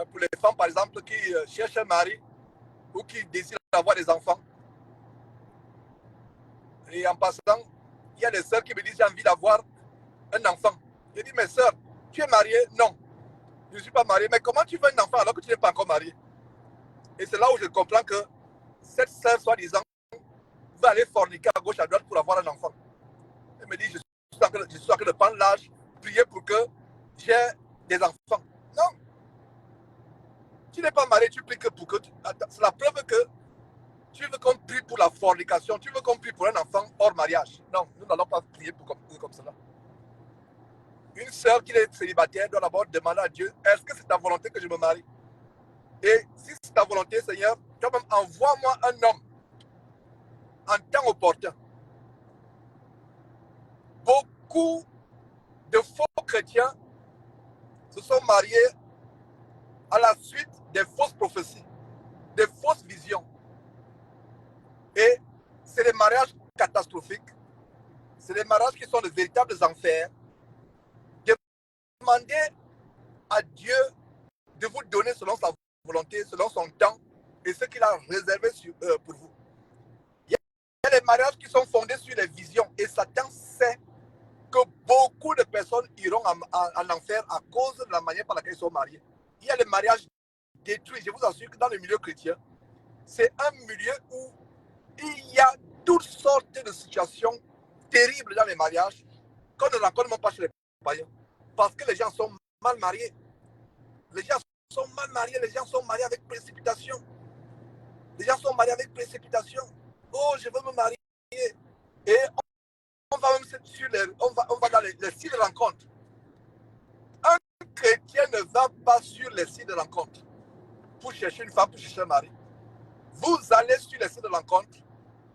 pour les femmes, par exemple, qui cherchent un mari ou qui désirent avoir des enfants. Et en passant, il y a des sœurs qui me disent j'ai envie d'avoir un enfant. Je dis, mais sœur, tu es mariée? Non, je ne suis pas mariée. Mais comment tu veux un enfant alors que tu n'es pas encore mariée? Et c'est là où je comprends que cette sœur, soi-disant, va aller forniquer à gauche, à droite pour avoir un enfant. Elle me dit, je suis en train de prendre l'âge, prier pour que j'ai des enfants. Non. Tu n'es pas marié, tu pries que pour que... C'est la preuve que tu veux qu'on prie pour la fornication, tu veux qu'on prie pour un enfant hors mariage. Non, nous n'allons pas prier pour comme cela. Une sœur qui est célibataire doit d'abord demander à Dieu, est-ce que c'est ta volonté que je me marie? Et si c'est ta volonté, Seigneur, quand même, envoie-moi un homme en temps opportun. Beaucoup de faux chrétiens se sont mariés à la suite des fausses prophéties, des fausses visions. Et c'est des mariages catastrophiques. C'est des mariages qui sont de véritables enfers. Demandez à Dieu de vous donner selon sa volonté, selon son temps et ce qu'il a réservé pour vous. Il y a des mariages qui sont fondés sur les visions et Satan sait que beaucoup de personnes iront en enfer à cause de la manière par laquelle ils sont mariés. Il y a des mariages détruits. Je vous assure que dans le milieu chrétien, c'est un milieu où il y a toutes sortes de situations terribles dans les mariages qu'on ne rencontre même pas chez les païens. Parce que les gens sont mal mariés. Les gens sont mal mariés, les gens sont mariés avec précipitation. Les gens sont mariés avec précipitation. Oh, je veux me marier. Et on va même sur on va dans les sites de rencontre. Un chrétien ne va pas sur les sites de rencontre pour chercher une femme, pour chercher un mari. Vous allez sur les sites de rencontre.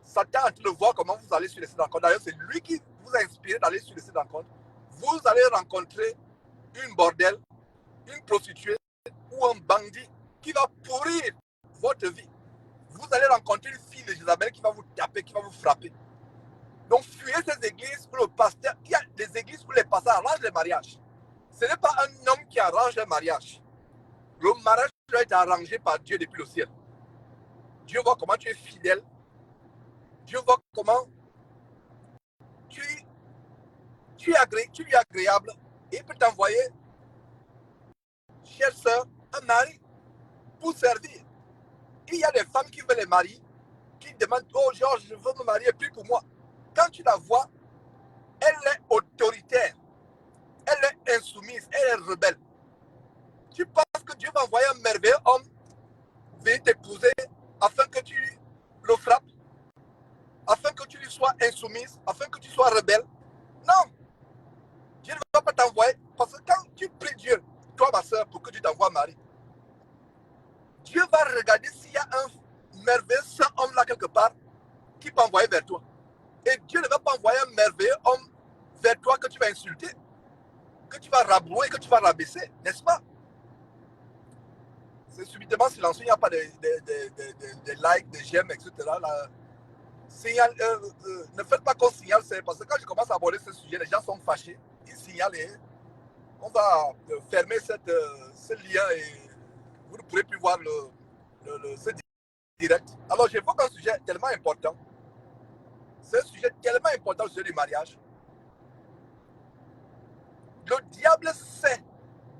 Satan est en train de voir comment vous allez sur les sites de rencontre. D'ailleurs, c'est lui qui vous a inspiré d'aller sur les sites de rencontre. Vous allez rencontrer une bordelle, une prostituée ou un bandit qui va pourrir votre vie. Vous allez rencontrer une fille de Jézabel qui va vous taper, qui va vous frapper. Donc, fuyez ces églises où le pasteur, il y a des églises où les pasteurs arrangent les mariages. Ce n'est pas un homme qui arrange un mariage. Le mariage doit être arrangé par Dieu depuis le ciel. Dieu voit comment tu es fidèle. Dieu voit comment tu lui es agréable et il peut t'envoyer, chère sœur, un mari pour servir. Il y a des femmes qui veulent les maris, qui demandent, oh Georges, je veux me marier, prie pour moi. Quand tu la vois, elle est autoritaire, elle est insoumise, elle est rebelle. Tu penses que Dieu va envoyer un merveilleux homme venir t'épouser afin que tu le frappes, afin que tu lui sois insoumise, afin que tu sois rebelle? Non, Dieu ne va pas t'envoyer, parce que quand tu pries Dieu, toi ma soeur, pour que tu t'envoies un mari, Dieu va regarder s'il y a un merveilleux saint homme là quelque part qui peut envoyer vers toi. Et Dieu ne va pas envoyer un merveilleux homme vers toi que tu vas insulter, que tu vas rabrouer, que tu vas rabaisser, n'est-ce pas? C'est subitement silencieux, il n'y a pas de likes, de j'aime, etc. Là, ne faites pas qu'on signale, parce que quand je commence à aborder ce sujet, les gens sont fâchés, ils signalent et on va fermer ce lien et vous ne pourrez plus voir ce direct. Alors, j'évoque un sujet tellement important. C'est un sujet tellement important, le sujet du mariage. Le diable sait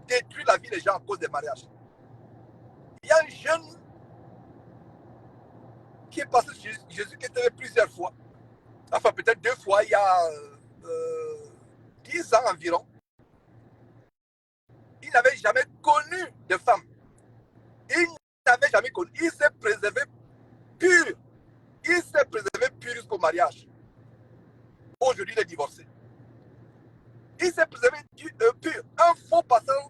détruire la vie des gens à cause des mariages. Il y a un jeune qui est passé chez Jésus qui était plusieurs fois, enfin peut-être 2 fois, il y a 10 ans environ. Il n'avait jamais connu de femme. Il n'avait jamais connu. Il s'est préservé pur. Il s'est préservé pur jusqu'au mariage. Aujourd'hui, il est divorcé. Il s'est préservé pur. Un faux pasteur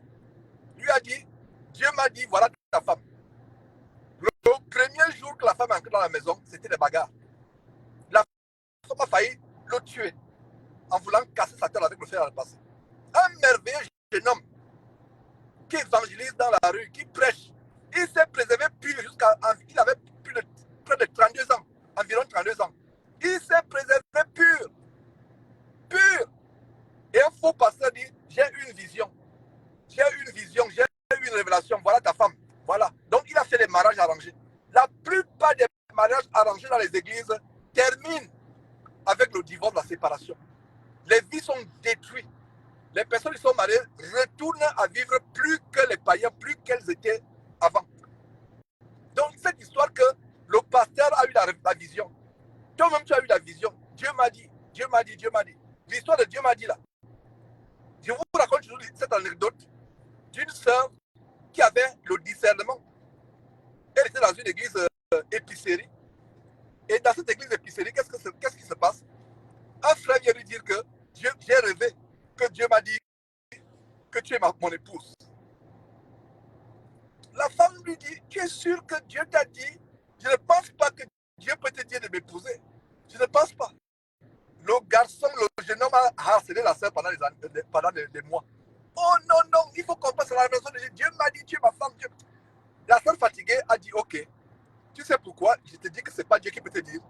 lui a dit, Dieu m'a dit, voilà ta femme. Le premier jour que la femme est entrée dans la maison, c'était des bagarres. La femme a failli le tuer en voulant casser sa tête avec le fer à repasser. Un merveilleux jeune homme qui évangélise dans la rue, qui prêche. Il s'est préservé pur jusqu'à... Il avait près de 32 ans, environ 32 ans. Il s'est préservé pur. Pur. Et un faux pasteur dit, j'ai une vision. J'ai une vision, j'ai une révélation. révélation, voilà ta femme. Voilà. Donc, il a fait des mariages arrangés. La plupart des mariages arrangés dans les églises terminent avec le divorce, la séparation. Les vies sont détruites. Les personnes qui sont mariées retournent à vivre plus que les païens, plus qu'elles étaient avant. Donc, cette histoire que le pasteur a eu la vision. Toi-même, tu as eu la vision. Dieu m'a dit, Dieu m'a dit, Dieu m'a dit. L'histoire de Dieu m'a dit là. Je vous raconte toujours cette anecdote d'une sœur qui avait le discernement. Elle était dans une église épicerie. Et dans cette église épicerie, qu'est-ce qui se passe? Un frère vient lui dire que j'ai rêvé, que Dieu m'a dit que tu es mon épouse. La femme lui dit, tu es sûr que Dieu t'a dit? Je ne pense pas que Dieu peut te dire de m'épouser. Je ne pense pas. Le garçon, le jeune homme a harcelé la sœur pendant des mois. Oh non, non, il faut qu'on passe à la maison de Dieu. Dieu m'a dit, tu es ma femme. Dieu. La sœur fatiguée a dit, ok, tu sais pourquoi? Je te dis que ce n'est pas Dieu qui peut te dire.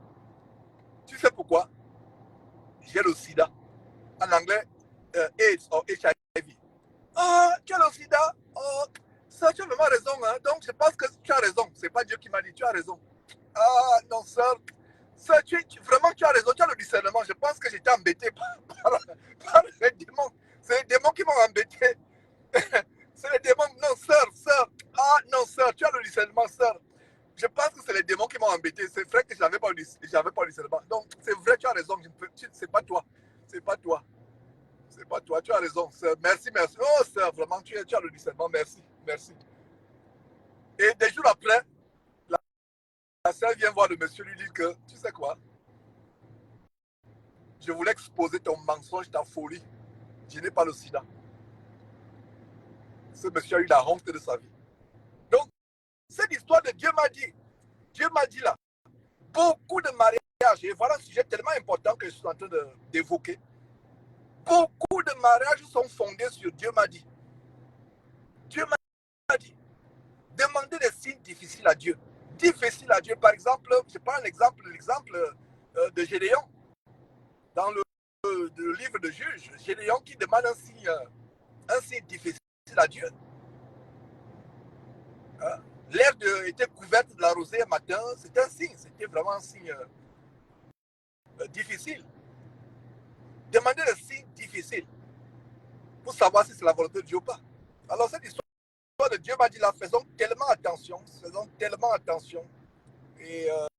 Tu sais pourquoi? J'ai le sida. En anglais, AIDS ou HIV. Ah, tu as le sida? Oh, ça, tu as vraiment raison. Hein? Donc, je pense que tu as raison. Ce n'est pas Dieu qui m'a dit, tu as raison. Ah, non, sœur. Vraiment, tu as raison. Tu as le discernement. Je pense que j'étais embêté par les démons. C'est les démons qui m'ont embêté. C'est les démons. Non, sœur. Ah, non, sœur, tu as le discernement, sœur. Je pense que c'est les démons qui m'ont embêté. C'est vrai que je n'avais pas le discernement. Donc, c'est vrai, tu as raison. C'est pas toi. C'est pas toi. C'est pas toi. Tu as raison, sœur. Merci. Oh, sœur, vraiment, tu as le discernement. Merci. Et des jours après, la sœur vient voir le monsieur, lui dit que, tu sais quoi, je voulais exposer ton mensonge, ta folie. Je n'ai pas le sida. Ce monsieur a eu la honte de sa vie. Donc, cette histoire de Dieu m'a dit là, beaucoup de mariages, et voilà un sujet tellement important que je suis en train d'évoquer. Beaucoup de mariages sont fondés sur Dieu m'a dit. Dieu m'a dit. Demandez des signes difficiles à Dieu. Difficiles à Dieu. Par exemple, je prends l'exemple de Gédéon. Dans le livre de Juges, Gédéon qui demande un signe difficile à Dieu. Hein? L'air était couverte de la rosée un matin, c'était un signe, c'était vraiment un signe difficile. Demandez des signes difficiles pour savoir si c'est la volonté de Dieu ou pas. Alors cette histoire de Dieu m'a dit là, faisons tellement attention, et